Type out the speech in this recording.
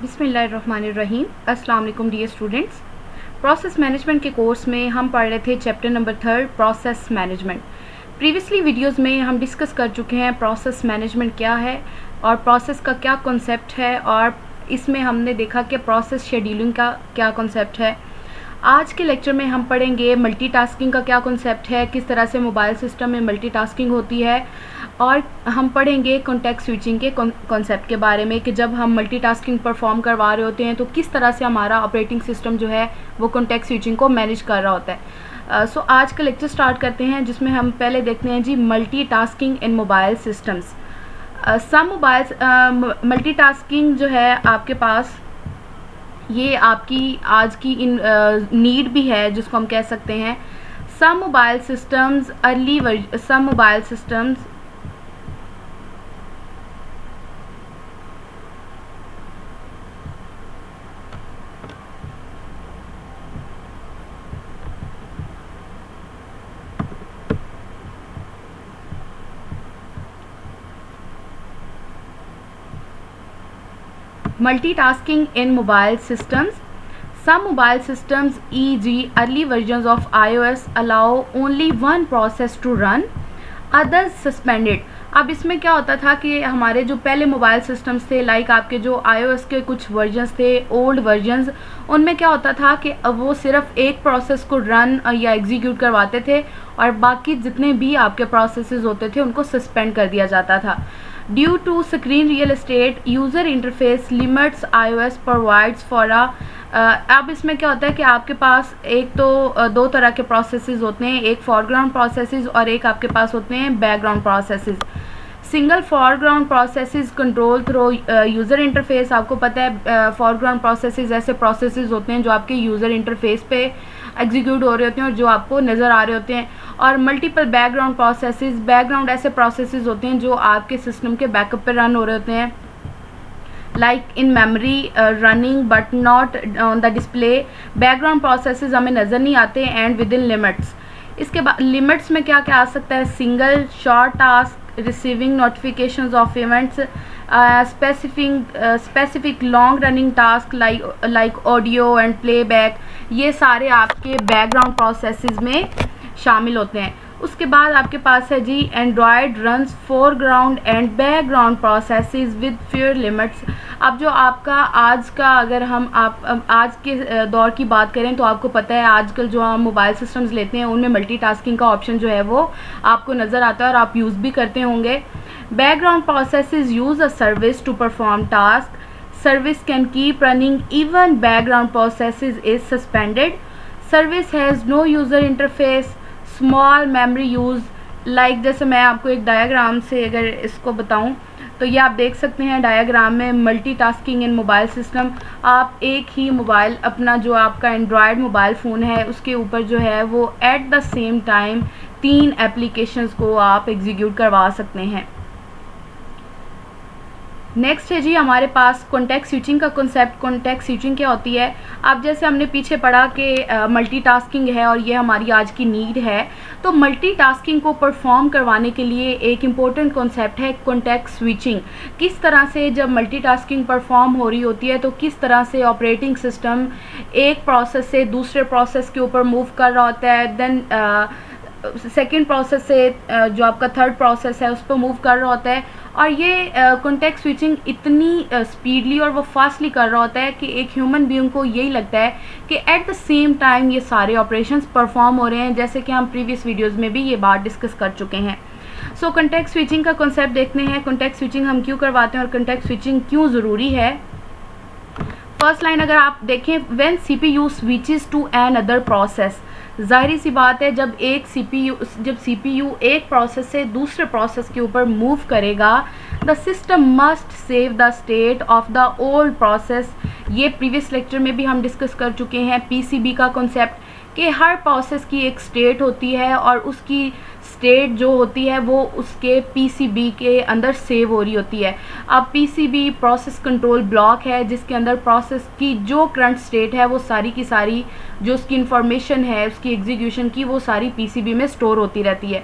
बिस्मिल्लाहिर्रहमानिर्रहीम। अस्सलाम वालेकुम डियर स्टूडेंट्स। प्रोसेस मैनेजमेंट के कोर्स में हम पढ़ रहे थे chapter number 3 process management. Previously videos में हम डिस्कस कर चुके हैं प्रोसेस मैनेजमेंट क्या है और प्रोसेस का क्या कॉन्सेप्ट है, और इसमें हमने देखा कि प्रोसेस शेड्यूलिंग का क्या कॉन्सेप्ट है। आज के लेक्चर में हम पढ़ेंगे मल्टीटास्किंग का क्या कॉन्सेप्ट है, किस तरह से मोबाइल सिस्टम में मल्टीटास्किंग होती है, और हम पढ़ेंगे कॉन्टेक्स्ट स्विचिंग के कॉन्सेप्ट के बारे में कि जब हम मल्टीटास्किंग परफॉर्म करवा रहे होते हैं तो किस तरह से हमारा ऑपरेटिंग सिस्टम जो है वो कॉन्टेक्स्ट स्विचिंग को मैनेज कर रहा होता है। सो आज का लेक्चर स्टार्ट करते हैं, जिसमें हम पहले देखते हैं जी मल्टीटास्किंग इन मोबाइल सिस्टम्स। सम मोबाइल्स मल्टीटास्किंग जो है आपके पास, ये आपकी आज की नीड भी है जिसको हम कह सकते हैं। Some mobile systems multitasking in mobile systems. Some mobile systems, e.g. early versions of iOS, allow only one process to run, others suspended. अब इसमें क्या होता था कि हमारे जो पहले मोबाइल सिस्टम्स थे, लाइक आपके जो iOS के कुछ वर्जन्स थे, ओल्ड वर्जन्स, उनमें क्या होता था कि वो सिर्फ एक प्रोसेस को रन या एग्जीक्यूट करवाते थे और बाकी जितने भी आपके प्रोसेसेस होते थे उनको सस्पेंड कर दिया जाता था। Due to screen real estate user interface limits iOS provides for अब इसमें क्या होता है कि आपके पास एक तो दो तरह के प्रोसेसेस होते हैं, एक फॉरग्राउंड प्रोसेसेस और एक आपके पास होते हैं background processes. Single foreground processes control through user interface. आपको पता है फॉरग्राउंड प्रोसेसेस ऐसे प्रोसेसेस होते हैं जो आपके यूज़र इंटरफेस पे एग्जीक्यूट हो रहे होते हैं और जो आपको नज़र आ रहे होते हैं। और मल्टीपल बैकग्राउंड प्रोसेसेस, बैकग्राउंड ऐसे प्रोसेसेस होते हैं जो आपके सिस्टम के बैकअप पे रन हो रहे होते हैं, like in memory running but not on the display. Background processes हमें नज़र नहीं आते एंड विद इन लिमिट्स। इसके बाद लिमिट्स में क्या क्या आ सकता है? Single short task, receiving notifications of events, specific long running task like audio and playback, ये सारे आपके बैकग्राउंड प्रोसेसेस में शामिल होते हैं। उसके बाद आपके पास है जी Android runs foreground and background processes with fewer limits. अब जो आपका आज का, अगर हम आज के दौर की बात करें तो आपको पता है आजकल जो हम मोबाइल सिस्टम्स लेते हैं उनमें मल्टीटास्किंग का ऑप्शन जो है वो आपको नज़र आता है और आप यूज़ भी करते होंगे। Background processes use a service to perform task. Service can keep running even background processes is suspended. Service has no user interface, small memory use. Like जैसे मैं आपको एक डायग्राम से अगर इसको बताऊं तो ये आप देख सकते हैं डायग्राम में मल्टीटास्किंग इन मोबाइल सिस्टम। आप एक ही मोबाइल, अपना जो आपका एंड्रॉयड मोबाइल फ़ोन है उसके ऊपर जो है वो at the same time 3 applications को आप एग्जीक्यूट करवा सकते हैं। नेक्स्ट है जी हमारे पास कॉन्टेक्स्ट स्विचिंग का कॉन्सेप्ट। कॉन्टेक्स्ट स्विचिंग क्या होती है? अब जैसे हमने पीछे पढ़ा कि मल्टीटास्किंग है और ये हमारी आज की नीड है, तो मल्टीटास्किंग को परफॉर्म करवाने के लिए एक इम्पोर्टेंट कॉन्सेप्ट है कॉन्टेक्स्ट स्विचिंग। किस तरह से जब मल्टीटास्किंग परफॉर्म हो रही होती है तो किस तरह से ऑपरेटिंग सिस्टम एक प्रोसेस से दूसरे प्रोसेस के ऊपर मूव कर रहा होता है, देन सेकेंड प्रोसेस से जो आपका थर्ड प्रोसेस है उस पर मूव कर रहा होता है। और ये कॉन्टेक्स्ट स्विचिंग इतनी स्पीडली और वो फास्टली कर रहा होता है कि एक ह्यूमन बीइंग को यही लगता है कि एट द सेम टाइम ये सारे ऑपरेशंस परफॉर्म हो रहे हैं, जैसे कि हम प्रीवियस वीडियोस में भी ये बात डिस्कस कर चुके हैं। सो कॉन्टेक्स्ट स्विचिंग का कॉन्सेप्ट देखते हैं। कॉन्टेक्स्ट स्विचिंग हम क्यों करवाते हैं और कॉन्टेक्स्ट स्विचिंग क्यों ज़रूरी है। फर्स्ट लाइन अगर आप देखें, when CPU switches to another process, ज़ाहिर सी बात है जब जब CPU एक प्रोसेस से दूसरे प्रोसेस के ऊपर मूव करेगा, the system must save the state of the old process. ये प्रीवियस लेक्चर में भी हम डिस्कस कर चुके हैं PCB का कॉन्सेप्ट, कि हर प्रोसेस की एक स्टेट होती है और उसकी स्टेट जो होती है वो उसके PCB के अंदर सेव हो रही होती है। अब PCB प्रोसेस कंट्रोल ब्लॉक है जिसके अंदर प्रोसेस की जो करंट स्टेट है वो सारी की सारी जो उसकी इंफॉर्मेशन है उसकी एग्जीक्यूशन की वो सारी PCB में स्टोर होती रहती है।